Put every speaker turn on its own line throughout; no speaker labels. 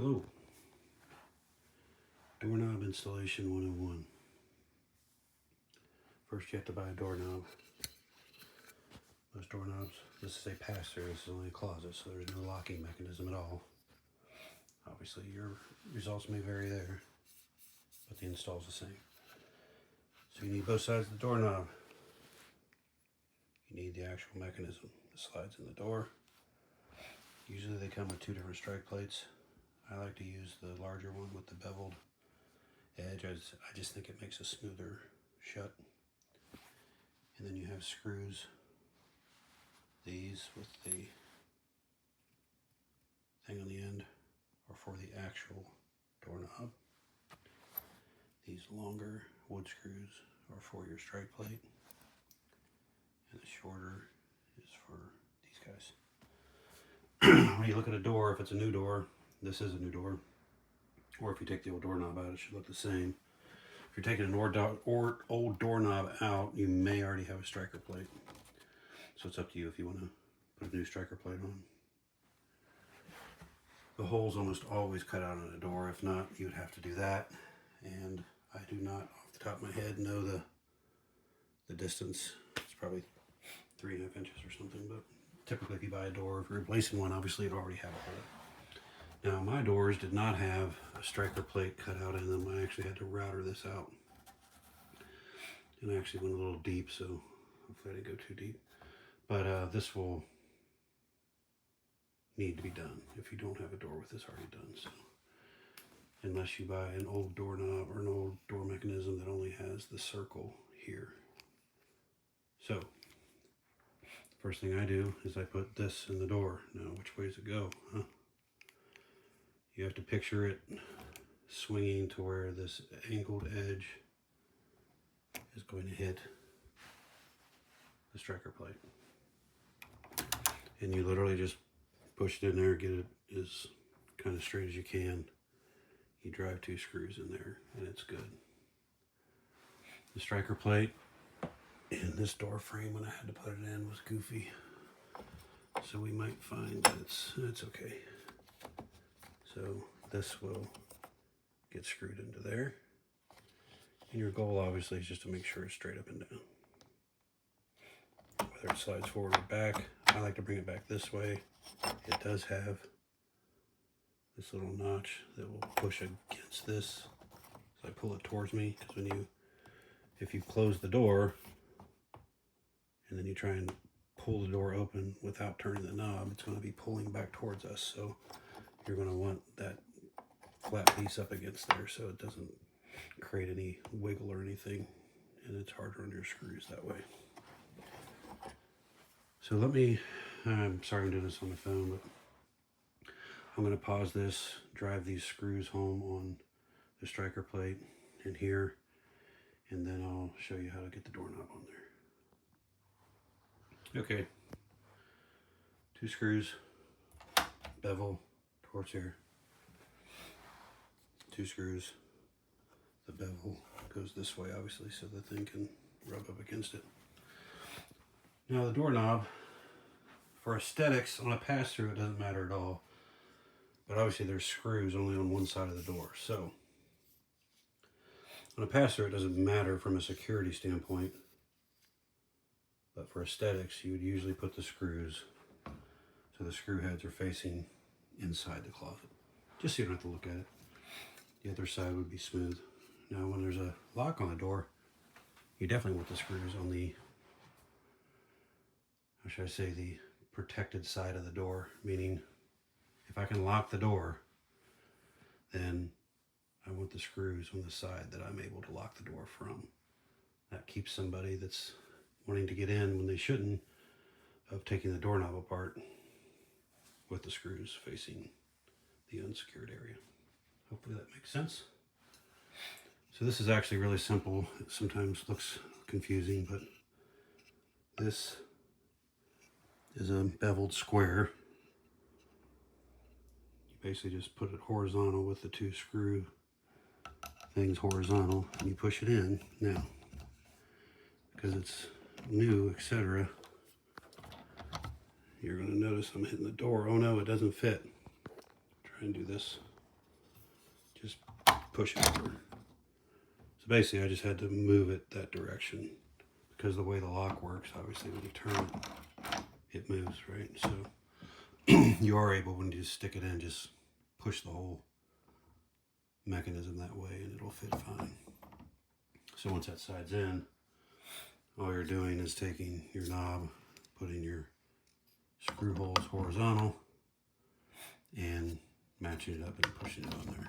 Hello. Doorknob installation 101. First you have to buy a doorknob. Most doorknobs, this is a pass-through, this is only a closet, so there's no locking mechanism at all. Obviously your results may vary there, but the install is the same. So you need both sides of the doorknob. You need the actual mechanism that slides in the door. Usually they come with two different strike plates. I like to use the larger one with the beveled edge. I just think it makes a smoother shut. And then you have screws, these with the thing on the end are for the actual doorknob. These longer wood screws are for your strike plate, and the shorter is for these guys. When you look at a door, if it's a new door, this is a new door, or if you take the old doorknob out, it should look the same. If you're taking an old doorknob out, you may already have a striker plate. So it's up to you if you want to put a new striker plate on. The hole's almost always cut out on a door. If not, you would have to do that. And I do not, off the top of my head, know the distance. It's probably 3.5 inches or something, but typically if you buy a door, if you're replacing one, obviously it'll already have a hole. Now my doors did not have a striker plate cut out in them. I actually had to router this out. And I actually went a little deep, so hopefully I didn't go too deep. But this will need to be done if you don't have a door with this already done. So unless you buy an old doorknob or an old door mechanism that only has the circle here. So first thing I do is I put this in the door. Now which way does it go? Huh? You have to picture it swinging to where this angled edge is going to hit the striker plate. And you literally just push it in there, get it as kind of straight as you can. You drive 2 screws in there and it's good. The striker plate in this door frame when I had to put it in was goofy. So we might find that it's okay. So this will get screwed into there. And your goal obviously is just to make sure it's straight up and down. Whether it slides forward or back, I like to bring it back this way. It does have this little notch that will push against this. So I pull it towards me, because if you close the door and then you try and pull the door open without turning the knob, it's going to be pulling back towards us. So you're going to want that flat piece up against there so it doesn't create any wiggle or anything, and it's harder on your screws that way. So I'm sorry I'm doing this on the phone, but I'm going to pause this, drive these screws home on the striker plate in here, and then I'll show you how to get the doorknob on there. Okay, 2 screws, bevel towards here, 2 screws, the bevel goes this way obviously so the thing can rub up against it. Now the doorknob, for aesthetics, on a pass-through it doesn't matter at all, but obviously there's screws only on one side of the door. So on a pass-through it doesn't matter from a security standpoint, but for aesthetics you would usually put the screws so the screw heads are facing inside the closet, just so you don't have to look at it. The other side would be smooth. Now when there's a lock on the door, you definitely want the screws on the, how should I say, the protected side of the door, meaning if I can lock the door, then I want the screws on the side that I'm able to lock the door from. That keeps somebody that's wanting to get in when they shouldn't of taking the doorknob apart with the screws facing the unsecured area. Hopefully that makes sense. So this is actually really simple. It sometimes looks confusing, but this is a beveled square. You basically just put it horizontal with the 2 screw things horizontal, and you push it in. Now, because it's new, etc., you're going to notice I'm hitting the door. Oh no, it doesn't fit. Try and do this just push it over. So basically I just had to move it that direction because the way the lock works, obviously when you turn it, it moves, right? So you are able, when you just stick it in, just push the whole mechanism that way and it'll fit fine. So once that side's in, all you're doing is taking your knob, putting your screw holes horizontal, and matching it up and pushing it on there.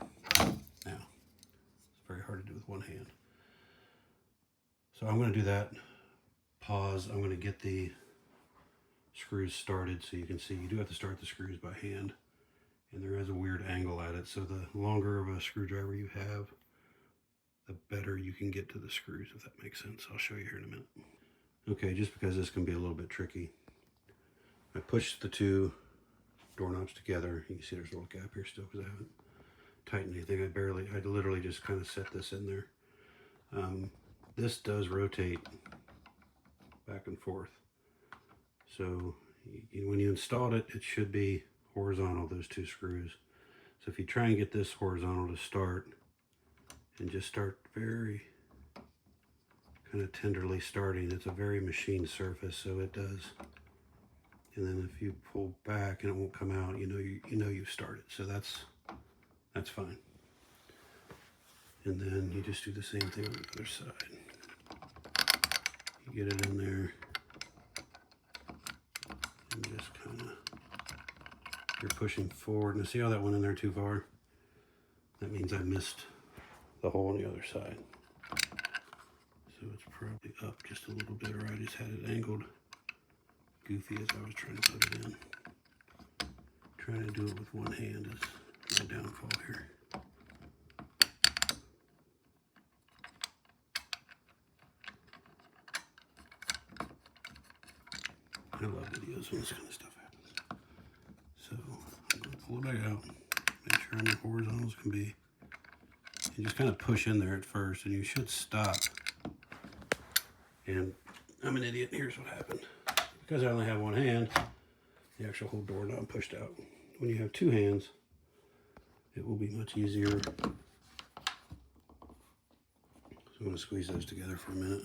Now, it's very hard to do with one hand. So I'm going to do that. Pause. I'm going to get the screws started so you can see you do have to start the screws by hand. And there is a weird angle at it. So the longer of a screwdriver you have, the better you can get to the screws, if that makes sense. I'll show you here in a minute. Okay, just because this can be a little bit tricky, I pushed the two doorknobs together. You can see there's a little gap here still because I haven't tightened anything. I literally just kind of set this in there. This does rotate back and forth. So when you installed it, it should be horizontal, those two screws. So if you try and get this horizontal to start, and just start very kind of tenderly starting, it's a very machined surface, so it does. And then if you pull back and it won't come out, you know you've started. So that's fine. And then you just do the same thing on the other side. You get it in there and just kind of, you're pushing forward. Now see how that went in there too far? That means I missed the hole on the other side. So it's probably up just a little bit, or I just had it angled goofy as I was trying to put it in. Trying to do it with one hand is my downfall here. I love videos when this kind of stuff happens. So I'm going to pull it back out, make sure I'm as horizontal as can be. You just kind of push in there at first and you should stop. And I'm an idiot. Here's what happened. Because I only have one hand, the actual whole doorknob pushed out. When you have two hands, it will be much easier. So I'm going to squeeze those together for a minute.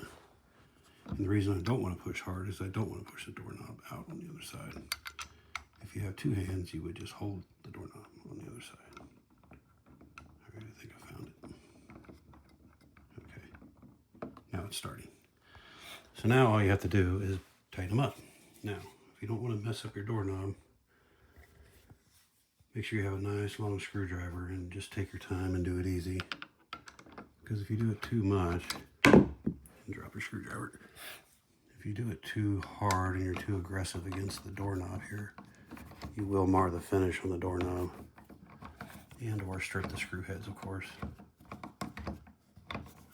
And the reason I don't want to push hard is I don't want to push the doorknob out on the other side. If you have two hands, you would just hold the doorknob on the other side. All right, I think I found it. Okay, now it's starting. So now all you have to do is tighten them up. Now, if you don't want to mess up your doorknob, make sure you have a nice long screwdriver and just take your time and do it easy. Because if you do it too much, and drop your screwdriver. If you do it too hard and you're too aggressive against the doorknob here, you will mar the finish on the doorknob and or strip the screw heads, of course.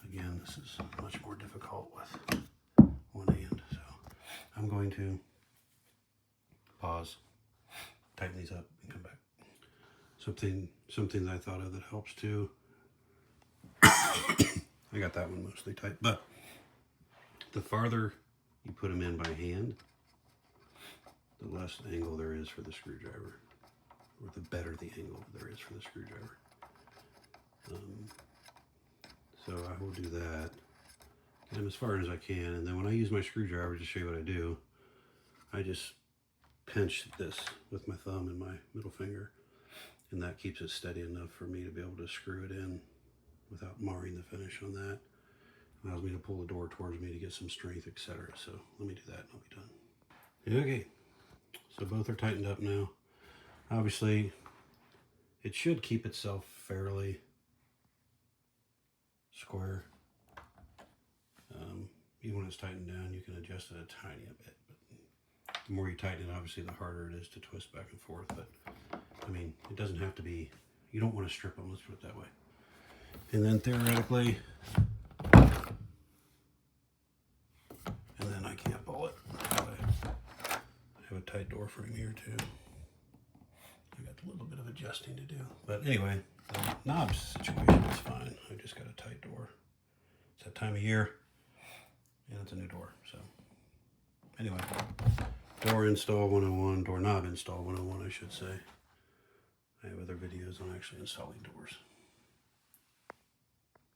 Again, this is much more difficult with one hand, so I'm going to pause, tighten these up, and come back. Something that I thought of that helps too. I got that one mostly tight, but the farther you put them in by hand, the less angle there is for the screwdriver, or the better the angle there is for the screwdriver. So I will do that, get them as far as I can, and then when I use my screwdriver to show you what I do, I just pinch this with my thumb and my middle finger, and that keeps it steady enough for me to be able to screw it in without marring the finish on that. Allows me to pull the door towards me to get some strength, etc. So let me do that and I'll be done. Okay, so both are tightened up now. Obviously, it should keep itself fairly square. Even when it's tightened down, you can adjust it a tiny bit. But the more you tighten it, obviously, the harder it is to twist back and forth. But, I mean, it doesn't have to be, you don't want to strip them, let's put it that way. And then theoretically, and then I can't pull it. I have a tight door frame here too. I got a little bit of adjusting to do. But anyway, the knobs situation is fine. I just got a tight door. It's that time of year, and it's a new door. So anyway, door install 101, doorknob install 101, I should say. I have other videos on actually installing doors.